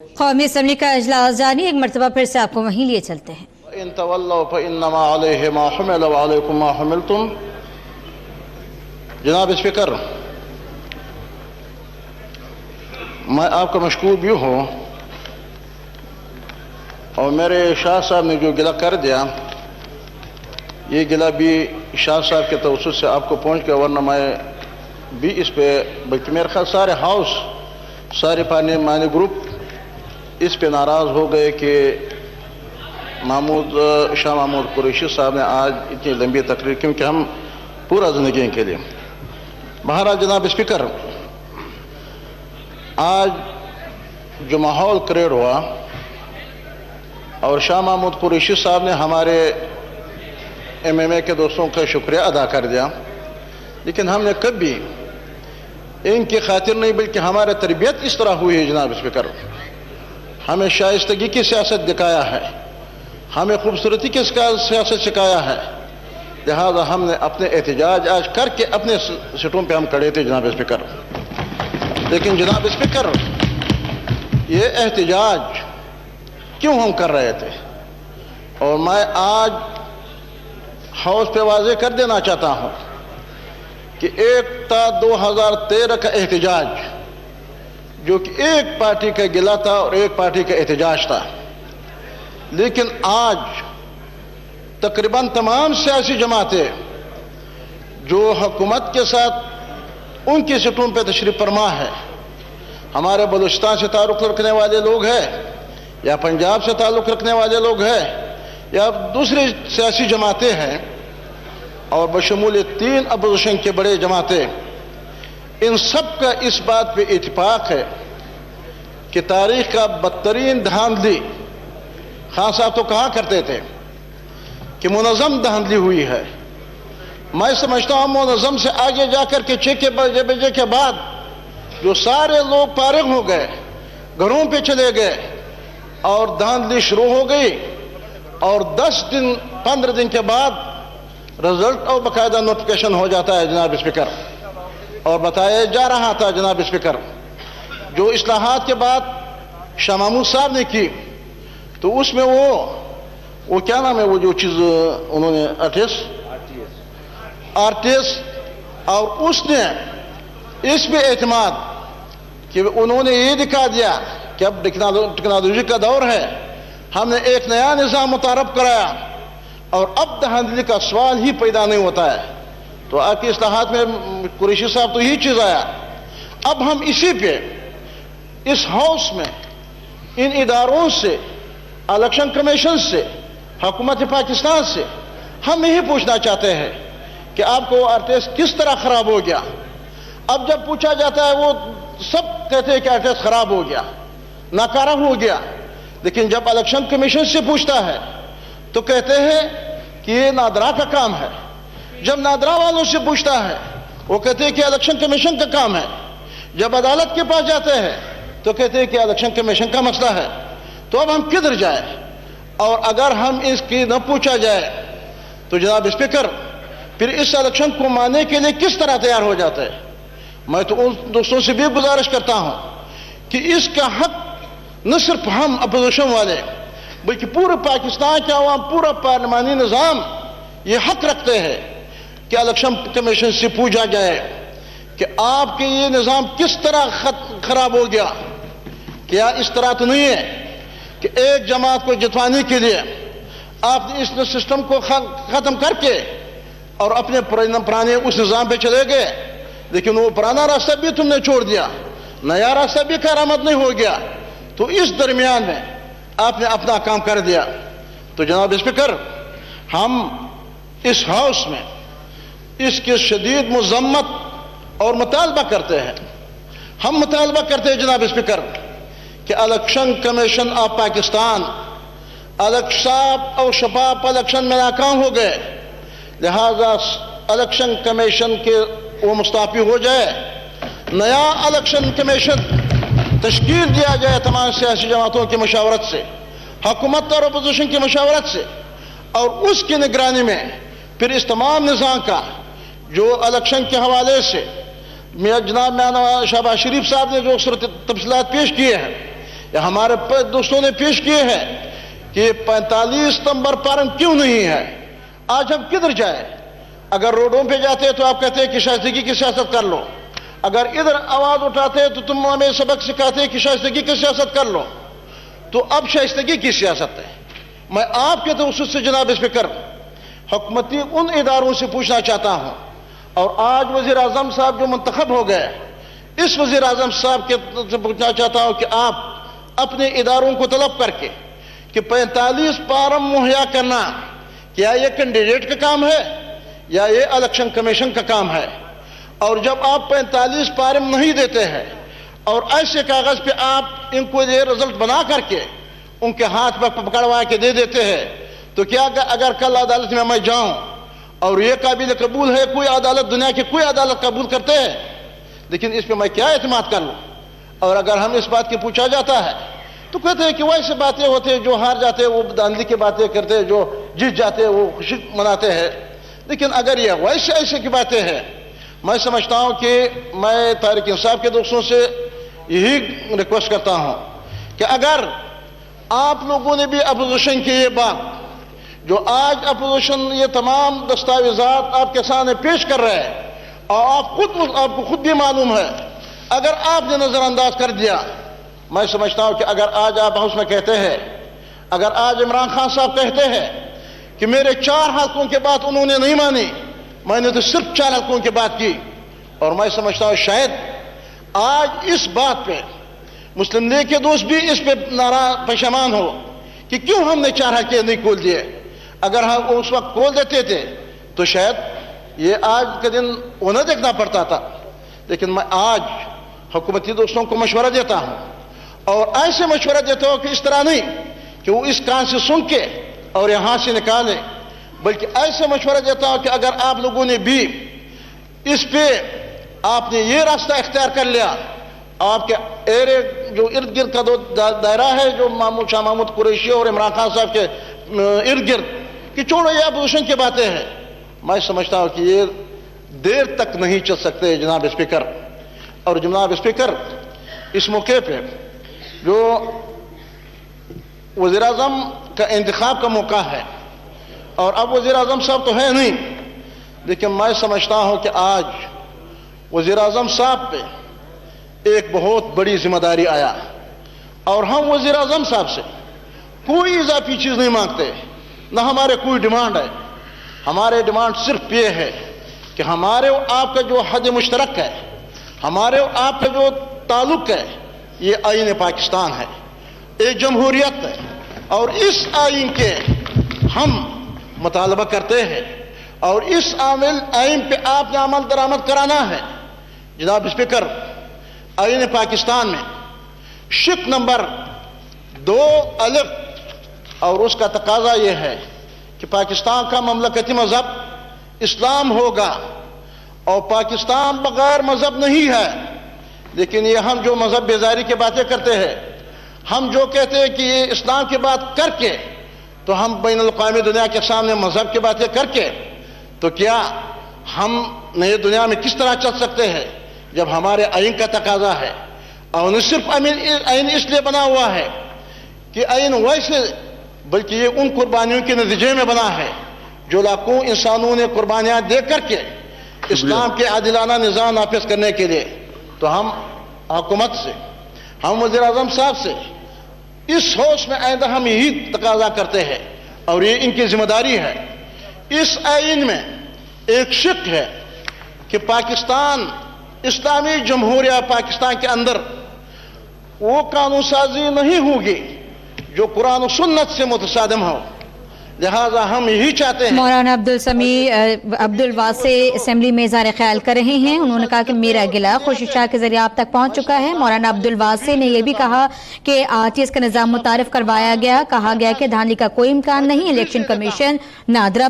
قومی اسمبلی کا اجلاس جاری، ایک مرتبہ پھر سے آپ کو وہیں لیے چلتے ہیں۔ ان تولوا فانما علیہ ما حمل وعلیکم ما حملتم۔ جناب اسپیکر، میں آپ کا مشکور بھی ہوں، اور میرے شاہ صاحب نے جو گلہ کر دیا، یہ گلہ بھی شاہ صاحب کے توسط سے آپ کو پہنچ گیا، ورنہ میں بھی اس پہ، بلکہ میرے خیال سارے ہاؤس، سارے پارلیمانی گروپ اس پہ ناراض ہو گئے کہ شاہ محمود قریشی صاحب نے آج اتنی لمبی تقریر، کیونکہ ہم پورا زندگی کے لیے۔ بہرحال جناب اسپیکر، آج جو ماحول کریٹ ہوا اور شاہ محمود قریشی صاحب نے ہمارے MMA کے دوستوں کا شکریہ ادا کر دیا، لیکن ہم نے کبھی ان کی خاطر نہیں، بلکہ ہمارے تربیت اس طرح ہوئی ہے جناب اسپیکر، ہمیں شائستگی کی سیاست دکھایا ہے، ہمیں خوبصورتی کی سیاست سکھایا ہے، لہذا ہم نے اپنے احتجاج آج کر کے اپنے سیٹوں پہ ہم کھڑے تھے جناب اسپیکر۔ لیکن جناب اسپیکر، یہ احتجاج کیوں ہم کر رہے تھے، اور میں آج ہاؤس پہ واضح کر دینا چاہتا ہوں کہ 1/2013 کا احتجاج، جو کہ ایک پارٹی کا گلہ تھا اور ایک پارٹی کا احتجاج تھا، لیکن آج تقریباً تمام سیاسی جماعتیں جو حکومت کے ساتھ ان کی سیٹوں پہ تشریف فرما ہے، ہمارے بلوچستان سے تعلق رکھنے والے لوگ ہیں، یا پنجاب سے تعلق رکھنے والے لوگ ہیں، یا دوسری سیاسی جماعتیں ہیں، اور بشمول 3 اپوزیشن کے بڑے جماعتیں، ان سب کا اس بات پہ اتفاق ہے کہ تاریخ کا بدترین دھاندلی، خان صاحب تو کہا کرتے تھے کہ منظم دھاندلی ہوئی ہے، میں سمجھتا ہوں منظم سے آگے جا کر کے 6 بجے کے بعد جو سارے لوگ فارغ ہو گئے، گھروں پہ چلے گئے، اور دھاندلی شروع ہو گئی، اور 15 دن کے بعد رزلٹ اور باقاعدہ نوٹیفیکیشن ہو جاتا ہے جناب اسپیکر۔ اور بتایا جا رہا تھا جناب اسپیکر، جو اصلاحات کے بعد شاہ محمود صاحب نے کی، تو اس میں وہ کیا نام ہے، وہ جو چیز انہوں نے RTS، اور اس نے اس پہ اعتماد کہ انہوں نے یہ دکھا دیا کہ اب ٹیکنالوجی کا دور ہے، ہم نے ایک نیا نظام متعارف کرایا، اور اب دھاندلی کا سوال ہی پیدا نہیں ہوتا ہے۔ تو آپ کی اصلاحات میں قریشی صاحب تو یہی چیز آیا۔ اب ہم اسی پہ اس ہاؤس میں ان اداروں سے، الیکشن کمیشن سے، حکومت پاکستان سے ہم یہی پوچھنا چاہتے ہیں کہ آپ کو RTS کس طرح خراب ہو گیا۔ اب جب پوچھا جاتا ہے، وہ سب کہتے ہیں کہ RTS خراب ہو گیا، ناکارہ ہو گیا، لیکن جب الیکشن کمیشن سے پوچھتا ہے تو کہتے ہیں کہ یہ نادرا کا کام ہے۔ جب نادرا والوں سے پوچھتا ہے، وہ کہتے ہیں کہ الیکشن کمیشن کا کام ہے۔ جب عدالت کے پاس جاتے ہیں تو کہتے ہیں کہ الیکشن کمیشن کا مسئلہ ہے۔ تو اب ہم کدھر جائیں؟ اور اگر ہم اس کی نہ پوچھا جائے تو جناب اسپیکر، پھر اس الیکشن کو ماننے کے لیے کس طرح تیار ہو جاتا ہے؟ میں تو ان دوستوں سے بھی گزارش کرتا ہوں کہ اس کا حق نہ صرف ہم اپوزیشن والے، بلکہ پورے پاکستان کے عوام، پورا پارلیمانی نظام یہ حق رکھتے ہیں کہ الیکشن کمیشن سے پوچھا جائے کہ آپ کے یہ نظام کس طرح خراب ہو گیا۔ کیا اس طرح تو نہیں ہے کہ ایک جماعت کو جتوانے کے لیے آپ نے اس سسٹم کو ختم کر کے اور اپنے پرانے اس نظام پہ چلے گئے، لیکن وہ پرانا راستہ بھی تم نے چھوڑ دیا، نیا راستہ بھی کارآمد نہیں ہو گیا، تو اس درمیان میں آپ نے اپنا کام کر دیا۔ تو جناب اسپیکر، ہم اس ہاؤس میں اس کی شدید مذمت اور مطالبہ کرتے ہیں۔ ہم مطالبہ کرتے ہیں جناب اسپیکر کہ الیکشن کمیشن آف پاکستان صاف اور شفاف الیکشن میں ناکام ہو گئے، لہذا الیکشن کمیشن کے وہ مستعفی ہو جائے، نیا الیکشن کمیشن تشکیل دیا جائے تمام سیاسی جماعتوں کی مشاورت سے، حکومت اور اپوزیشن کی مشاورت سے، اور اس کی نگرانی میں پھر اس تمام نظام کا جو الیکشن کے حوالے سے جناب مولانا شہباز شریف صاحب نے جو تفصیلات پیش کیے ہیں، یا ہمارے دوستوں نے پیش کیے ہیں کہ 45 نمبر فارم کیوں نہیں ہے. آج ہم کدھر جائیں؟ اگر روڈوں پہ جاتے ہیں تو آپ کہتے ہیں کہ شائستگی کی سیاست کر لو. اگر ادھر آواز اٹھاتے ہیں تو تم ہمیں سبق سکھاتے ہیں کہ شائستگی کی سیاست کر لو. تو اب شائستگی کی سیاست ہے. میں آپ کے توسط سے جناب اسپیکر حکومتی ان اداروں سے پوچھنا چاہتا ہوں، اور آج وزیر اعظم صاحب جو منتخب ہو گئے، اس وزیر اعظم صاحب کے سے پوچھنا چاہتا ہوں کہ آپ اپنے اداروں کو طلب کر کے کہ 45 فارم مہیا کرنا کیا یہ کینڈیڈیٹ کا کام ہے یا یہ الیکشن کمیشن کا کام ہے؟ اور جب آپ 45 فارم نہیں دیتے ہیں اور ایسے کاغذ پہ آپ ان کو یہ رزلٹ بنا کر کے ان کے ہاتھ پر پکڑوا کے دے دیتے ہیں، تو کیا اگر کل عدالت میں جاؤں اور یہ قابل قبول ہے، کوئی عدالت دنیا کی کوئی عدالت قبول کرتے ہیں، لیکن اس پہ میں کیا اعتماد کر لوں؟ اور اگر ہم اس بات کی پوچھا جاتا ہے تو کہتے ہیں کہ ویسے باتیں ہوتے ہیں، جو ہار جاتے ہیں وہ داندلی کی باتیں کرتے ہیں، جو جیت جاتے ہیں وہ خوشی مناتے ہیں. لیکن اگر یہ ویسے ایسے کی باتیں ہیں، میں سمجھتا ہوں کہ میں تحریک انصاف کے دوستوں سے یہی ریکویسٹ کرتا ہوں کہ اگر آپ لوگوں نے بھی اپوزیشن کی یہ بات، جو آج اپوزیشن یہ تمام دستاویزات آپ کے سامنے پیش کر رہے ہیں اور آپ کو خود بھی معلوم ہے، اگر آپ نے نظر انداز کر دیا، میں سمجھتا ہوں کہ اگر آج آپ ہاؤس میں کہتے ہیں، اگر آج عمران خان صاحب کہتے ہیں کہ میرے 4 حلقوں کے بعد انہوں نے نہیں مانی، میں نے تو صرف 4 حلقوں کی بات کی، اور میں سمجھتا ہوں شاید آج اس بات پہ مسلم لیگ کے دوست بھی اس پہ ناراض پشیمان ہو کہ کیوں ہم نے 4 حلقے نہیں کھول دیے. اگر ہم اس وقت کھول دیتے تھے تو شاید یہ آج کے دن انہیں دیکھنا پڑتا تھا. لیکن میں آج حکومتی دوستوں کو مشورہ دیتا ہوں، اور ایسے مشورہ دیتا ہوں کہ اس طرح نہیں کہ وہ اس کان سے سن کے اور یہاں سے نکالے، بلکہ ایسے مشورہ دیتا ہوں کہ اگر آپ لوگوں نے بھی اس پہ آپ نے یہ راستہ اختیار کر لیا، آپ کے ایرے جو ارد گرد کا دائرہ ہے، جو شاہ محمود قریشی اور عمران خان صاحب کے ارد گرد کہ چھوڑو یہ اپوزیشن کی باتیں ہیں، میں سمجھتا ہوں کہ یہ دیر تک نہیں چل سکتے جناب اسپیکر. اور جناب اسپیکر، اس موقع پہ جو وزیر اعظم کا انتخاب کا موقع ہے، اور اب وزیر اعظم صاحب تو ہے نہیں، لیکن میں سمجھتا ہوں کہ آج وزیر اعظم صاحب پہ ایک بہت بڑی ذمہ داری آیا، اور ہم وزیر اعظم صاحب سے کوئی اضافی چیز نہیں مانگتے، نہ ہمارے کوئی ڈیمانڈ ہے. ہمارے ڈیمانڈ صرف یہ ہے کہ ہمارے اور آپ کا جو حد مشترک ہے، ہمارے اور آپ کا جو تعلق ہے، یہ آئین پاکستان ہے، ایک جمہوریت ہے، اور اس آئین کے ہم مطالبہ کرتے ہیں، اور اس آئین پہ آپ نے عمل درآمد کرانا ہے. جناب اسپیکر، آئین پاکستان میں شق نمبر 2 اور اس کا تقاضا یہ ہے کہ پاکستان کا مملکتی مذہب اسلام ہوگا، اور پاکستان بغیر مذہب نہیں ہے. لیکن یہ ہم جو مذہب بیزاری کی باتیں کرتے ہیں، ہم جو کہتے ہیں کہ یہ اسلام کی بات کر کے تو ہم بین الاقوامی دنیا کے سامنے مذہب کی باتیں کر کے، تو کیا ہم نئے دنیا میں کس طرح چل سکتے ہیں جب ہمارے آئین کا تقاضا ہے؟ اور نہ صرف آئین اس لیے بنا ہوا ہے کہ آئین ویسے، بلکہ یہ ان قربانیوں کے نتیجے میں بنا ہے جو لاکھوں انسانوں نے قربانیاں دے کر کے اسلام کے عادلانہ نظام نافذ کرنے کے لیے. تو ہم حکومت سے، ہم وزیر اعظم صاحب سے اس ہاؤس میں آئندہ ہم یہی تقاضا کرتے ہیں، اور یہ ان کی ذمہ داری ہے. اس آئین میں ایک شق ہے کہ پاکستان اسلامی جمہوریہ پاکستان کے اندر وہ قانون سازی نہیں ہوگی جو قرآن و سنت سے متصادم ہو. لہذا ہم یہی چاہتے ہیں. مولانا عبدالواسع اسمبلی میں اظہار خیال کر رہے ہیں. انہوں نے کہا کہ میرا گلہ خورشید شاہ کے ذریعے آپ تک پہنچ چکا ہے. مولانا عبدالواسع نے یہ بھی کہا کہ RTS کا نظام متعارف کروایا گیا، کہا گیا کہ دھاندلی کا کوئی امکان نہیں. Election commission Nadira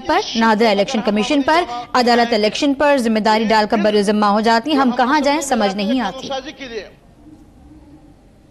election commission پر، عدالت الیکشن پر ذمہ داری ڈال کر بر ذمہ ہو جاتی. ہم کہاں جائیں سمجھ نہیں آتی.